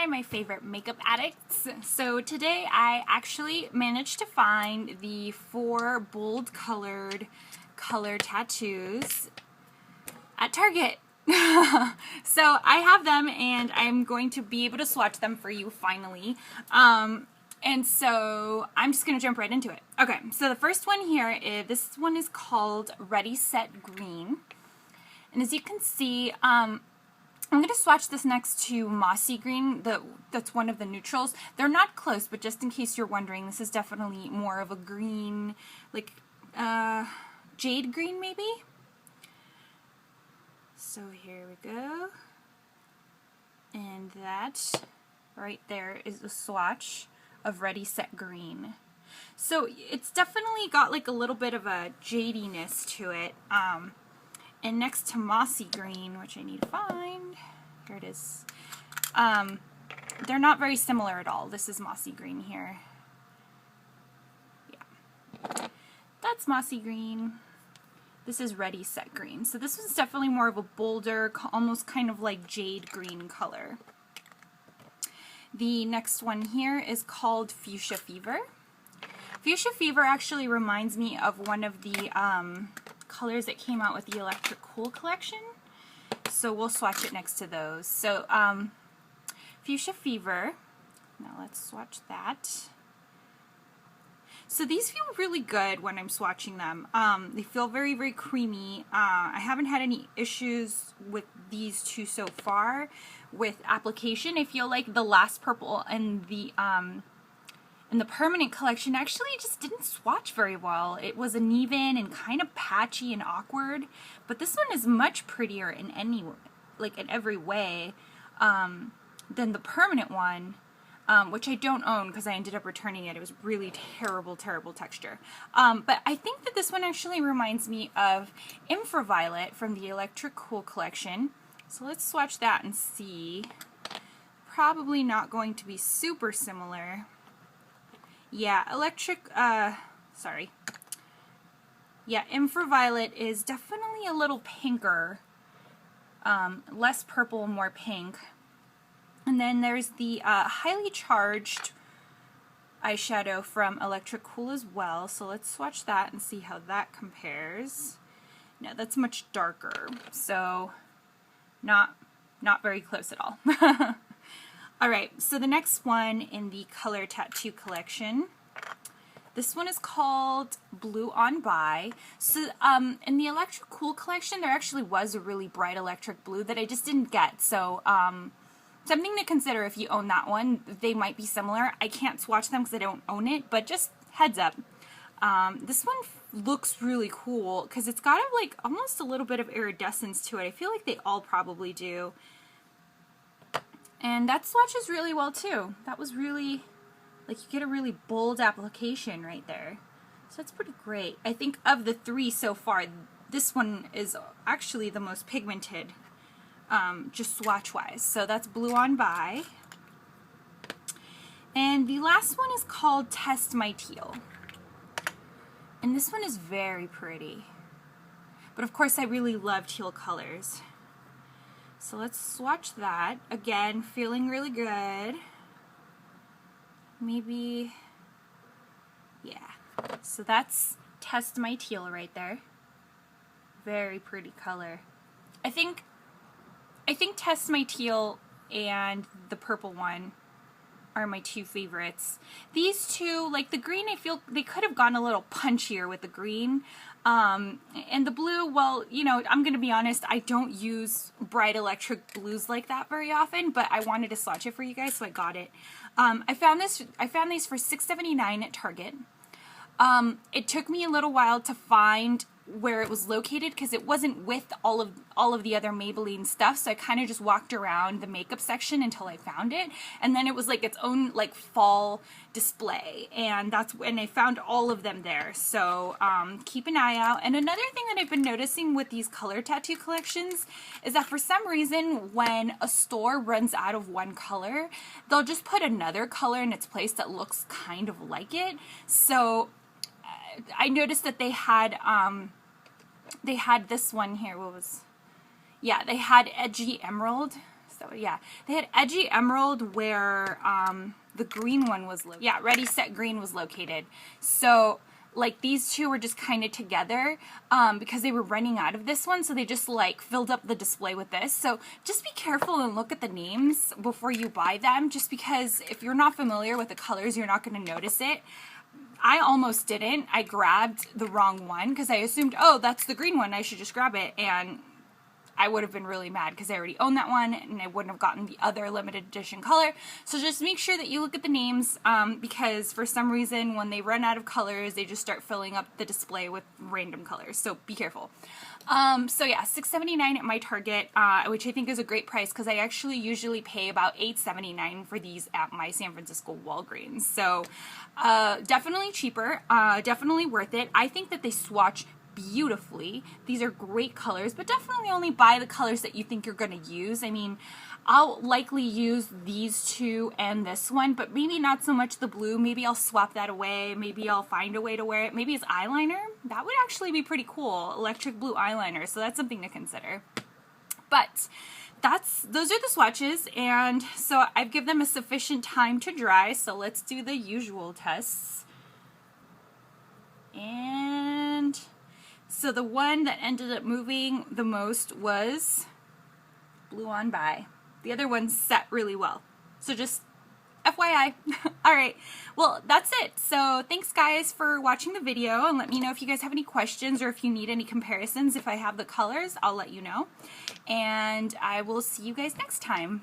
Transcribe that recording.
Hi, my favorite makeup addicts. So today I actually managed to find the 4 bold colored color tattoos at Target. So I have them and I'm going to be able to swatch them for you finally. And so I'm just going to jump right into it. Okay, so the first one here is, this one is called Ready Set Green. And as you can see, I'm going to swatch this next to Mossy Green. That's one of the neutrals. They're not close, but just in case you're wondering, this is definitely more of a green, like jade green maybe? So here we go. And that right there is a swatch of Ready Set Green. So it's definitely got like a little bit of a jadiness to it. And next to Mossy Green, which I need to find, here it is, they're not very similar at all. This is Mossy Green here. Yeah. That's Mossy Green. This is Ready Set Green. So this one's definitely more of a bolder, almost kind of like jade green color. The next one here is called Fuchsia Fever. Fuchsia Fever actually reminds me of one of the colors that came out with the Electric Cool collection. So we'll swatch it next to those. So Fuchsia Fever, now let's swatch that. So these feel really good when I'm swatching them. They feel very, very creamy. I haven't had any issues with these two so far with application. I feel like the Last Purple and the Permanent collection actually just didn't swatch very well. It was uneven and kind of patchy and awkward, but this one is much prettier in every way than the Permanent one, which I don't own because I ended up returning it. It was really terrible, terrible texture. But I think that this one actually reminds me of Infraviolet from the Electric Cool collection. So let's swatch that and see. Probably not going to be super similar. Yeah, Infraviolet is definitely a little pinker, less purple, more pink. And then there's the Highly Charged eyeshadow from Electric Cool as well. So let's swatch that and see how that compares. No, that's much darker, so not very close at all. Alright, so the next one in the Color Tattoo collection, this one is called Blue on By. So in the Electric Cool collection, there actually was a really bright electric blue that I just didn't get. So something to consider if you own that one. They might be similar. I can't swatch them because I don't own it, but just heads up. This one looks really cool because it's got like almost a little bit of iridescence to it. I feel like they all probably do. And that swatches really well too. That was really, like, you get a really bold application right there. So that's pretty great. I think of the 3 so far, this one is actually the most pigmented, just swatch-wise. So that's Blue on By. And the last one is called Test My Teal. And this one is very pretty. But of course I really love teal colors. So let's swatch that. Again, feeling really good. Maybe, yeah. So that's Test My Teal right there. Very pretty color. I think Test My Teal and the purple one are my 2 favorites. These two, like the green, I feel they could have gone a little punchier with the green. And the blue, well, you know, I'm going to be honest, I don't use bright electric blues like that very often, but I wanted to swatch it for you guys, so I got it. I found these for $6.79 at Target. It took me a little while to find where it was located because it wasn't with all of the other Maybelline stuff, so I kind of just walked around the makeup section until I found it, and then it was like its own like fall display, and that's when I found all of them there. So keep an eye out. And another thing that I've been noticing with these color tattoo collections is that for some reason when a store runs out of one color, they'll just put another color in its place that looks kind of like it. So I noticed that they had this one here. What was? Yeah, they had Edgy Emerald. Is that? Yeah. They had Edgy Emerald where the green one was located. Yeah, Ready, Set, Green was located. So, like, these two were just kind of together because they were running out of this one, so they just, like, filled up the display with this. So just be careful and look at the names before you buy them, just because if you're not familiar with the colors, you're not going to notice it. I almost didn't. I grabbed the wrong one because I assumed, oh, that's the green one, I should just grab it, and I would have been really mad because I already own that one and I wouldn't have gotten the other limited edition color. So just make sure that you look at the names because for some reason when they run out of colors, they just start filling up the display with random colors. So be careful. So yeah, $6.79 at my Target, which I think is a great price because I actually usually pay about $8.79 for these at my San Francisco Walgreens. So definitely cheaper, definitely worth it. I think that they swatch beautifully. These are great colors, but definitely only buy the colors that you think you're going to use. I mean, I'll likely use these two and this one, but maybe not so much the blue. Maybe I'll swap that away. Maybe I'll find a way to wear it. Maybe as eyeliner. That would actually be pretty cool. Electric blue eyeliner. So that's something to consider. But those are the swatches, and so I've given them a sufficient time to dry. So let's do the usual tests. And so the one that ended up moving the most was Blue On By. The other one set really well. So just FYI. Alright, well that's it. So thanks guys for watching the video, and let me know if you guys have any questions or if you need any comparisons. If I have the colors, I'll let you know. And I will see you guys next time.